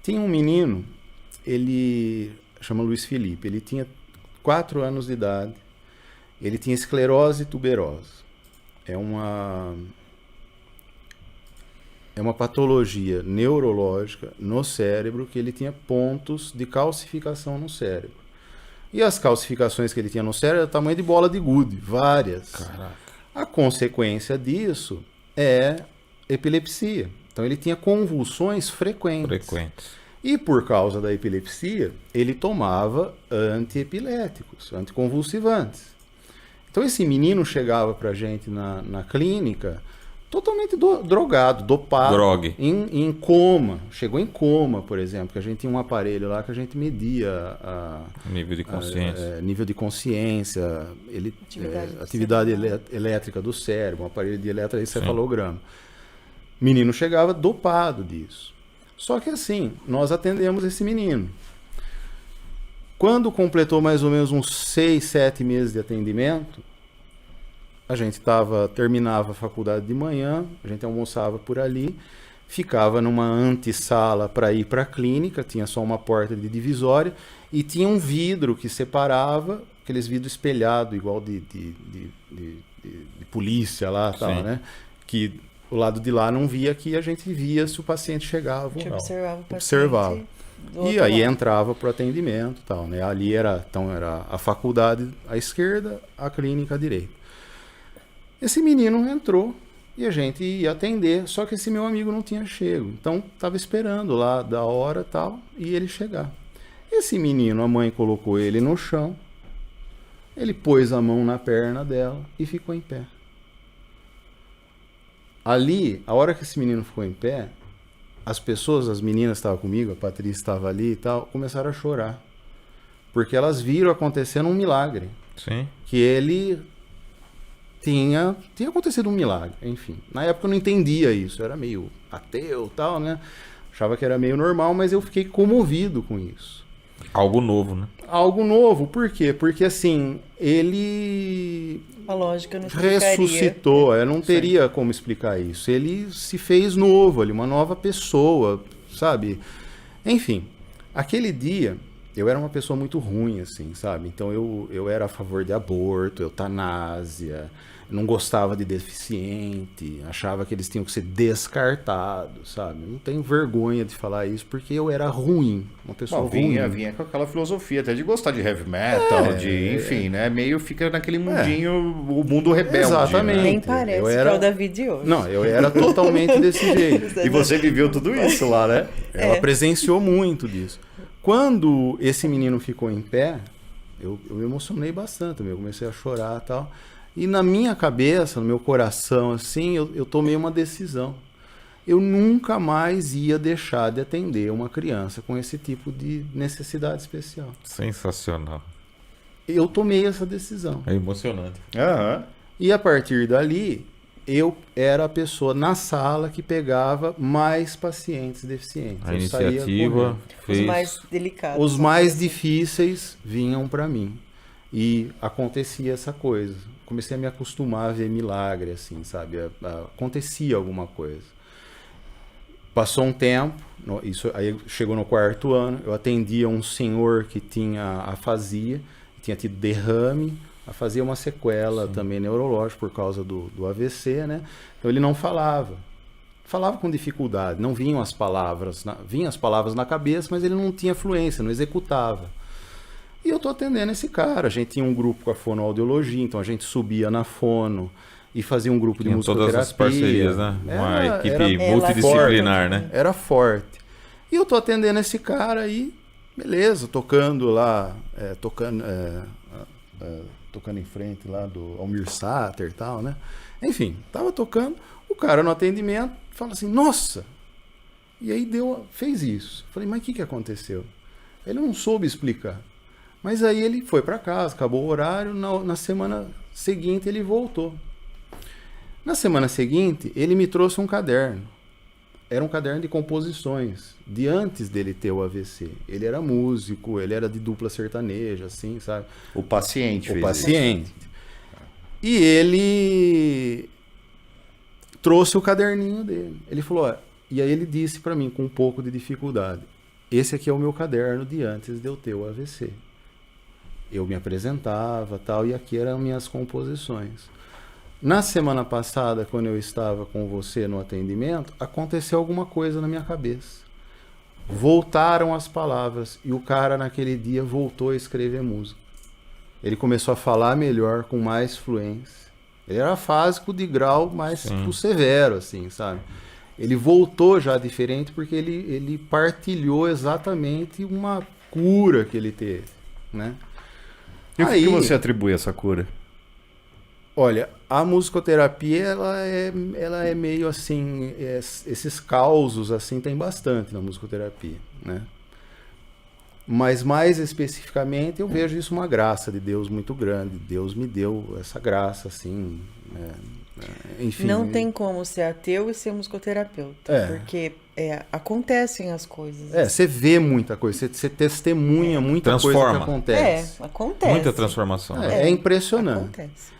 Tinha um menino, ele chama Luiz Felipe, ele tinha 4 anos de idade, ele tinha esclerose tuberosa. É uma patologia neurológica no cérebro que ele tinha pontos de calcificação no cérebro. E as calcificações que ele tinha no cérebro eram do tamanho de bola de gude, várias. Caraca. A consequência disso é epilepsia. Então ele tinha convulsões frequentes. E por causa da epilepsia, ele tomava antiepiléticos, anticonvulsivantes. Então esse menino chegava pra gente na clínica totalmente drogado, dopado, em coma. Chegou em coma, por exemplo, que a gente tinha um aparelho lá que a gente media nível de consciência, atividade elétrica do cérebro, um aparelho de eletroencefalograma. O menino chegava dopado disso. Só que assim, nós atendemos esse menino. Quando completou mais ou menos uns 6, 7 meses de atendimento, a gente terminava a faculdade de manhã, a gente almoçava por ali, ficava numa antessala para ir para a clínica, tinha só uma porta de divisória e tinha um vidro que separava, aqueles vidros espelhados, igual de polícia lá, tal, né? Que o lado de lá não via, aqui a gente via se o paciente chegava ou não. Observava. E aí entrava para o atendimento, tal, né? Ali era a faculdade à esquerda, a clínica à direita. Esse menino entrou e a gente ia atender, só que esse meu amigo não tinha chego. Então, estava esperando lá da hora tal, e ele chegar. Esse menino, a mãe colocou ele no chão, ele pôs a mão na perna dela e ficou em pé. Ali, a hora que esse menino ficou em pé, as meninas estavam comigo, a Patrícia estava ali e tal, começaram a chorar. Porque elas viram acontecendo um milagre. Sim. Que ele... Tinha acontecido um milagre, enfim. Na época eu não entendia isso, eu era meio ateu e tal, né? Achava que era meio normal, mas eu fiquei comovido com isso. Algo novo, né? Algo novo, por quê? Porque assim, ele... A lógica não ressuscitou, eu não teria como explicar isso. Ele se fez novo ali, uma nova pessoa, sabe? Enfim, aquele dia... Eu era uma pessoa muito ruim, assim, sabe? Então eu era a favor de aborto, eutanásia, não gostava de deficiente, achava que eles tinham que ser descartados, sabe? Não tenho vergonha de falar isso, porque eu era ruim, uma pessoa ruim. Vinha com aquela filosofia até de gostar de heavy metal, enfim, né? Meio fica naquele mundinho, o mundo rebelde. Exatamente. Né? Nem parece que é o Davi de hoje. Não, eu era totalmente desse jeito. E você viveu tudo isso lá, né? Ela presenciou muito disso. Quando esse menino ficou em pé, eu me emocionei bastante, eu comecei a chorar e tal. E na minha cabeça, no meu coração, assim, eu tomei uma decisão. Eu nunca mais ia deixar de atender uma criança com esse tipo de necessidade especial. Sensacional. Eu tomei essa decisão. É emocionante. Aham. E a partir dali, eu era a pessoa na sala que pegava mais pacientes deficientes. A iniciativa fez... Os mais delicados. Os mais difíceis vinham para mim. E acontecia essa coisa. Comecei a me acostumar a ver milagre, assim, sabe? Acontecia alguma coisa. Passou um tempo, isso aí chegou no 4º ano, eu atendia um senhor que tinha afasia, tinha tido derrame, fazia uma sequela também neurológica por causa do AVC, né? Então ele não falava com dificuldade, não vinham as palavras, vinham as palavras na cabeça, mas ele não tinha fluência, não executava. E eu tô atendendo esse cara, a gente tinha um grupo com a fonoaudiologia, então a gente subia na fono e fazia um grupo de musicoterapia. Todas as parcerias, né? Uma equipe multidisciplinar, né? Era forte. E eu tô atendendo esse cara aí, beleza, tocando lá, tocando em frente lá do Almir Sater e tal, né? Enfim, tava tocando, o cara no atendimento fala assim, nossa! E aí fez isso. Falei, mas o que aconteceu? Ele não soube explicar. Mas aí ele foi para casa, acabou o horário, na semana seguinte ele voltou. Na semana seguinte, ele me trouxe um caderno. Era um caderno de composições, de antes dele ter o AVC. Ele era músico, ele era de dupla sertaneja, assim, sabe? O paciente fez paciente. Isso. E ele trouxe o caderninho dele. Ele falou, e aí ele disse para mim, com um pouco de dificuldade, esse aqui é o meu caderno de antes de eu ter o AVC. Eu me apresentava, tal, e aqui eram minhas composições. Na semana passada, quando eu estava com você no atendimento, aconteceu alguma coisa na minha cabeça. Voltaram as palavras e o cara naquele dia voltou a escrever música. Ele começou a falar melhor, com mais fluência. Ele era afásico de grau mais severo, assim, sabe? Ele voltou já diferente porque ele partilhou exatamente uma cura que ele teve, né? E o que você atribui a essa cura? Olha, a musicoterapia, ela é meio assim, esses causos assim tem bastante na musicoterapia, né? Mas mais especificamente eu vejo isso uma graça de Deus muito grande. Deus me deu essa graça, assim, enfim. Não tem como ser ateu e ser musicoterapeuta, porque acontecem as coisas. Você vê muita coisa, você testemunha muita coisa que acontece. Acontece. Muita transformação. É impressionante. Acontece.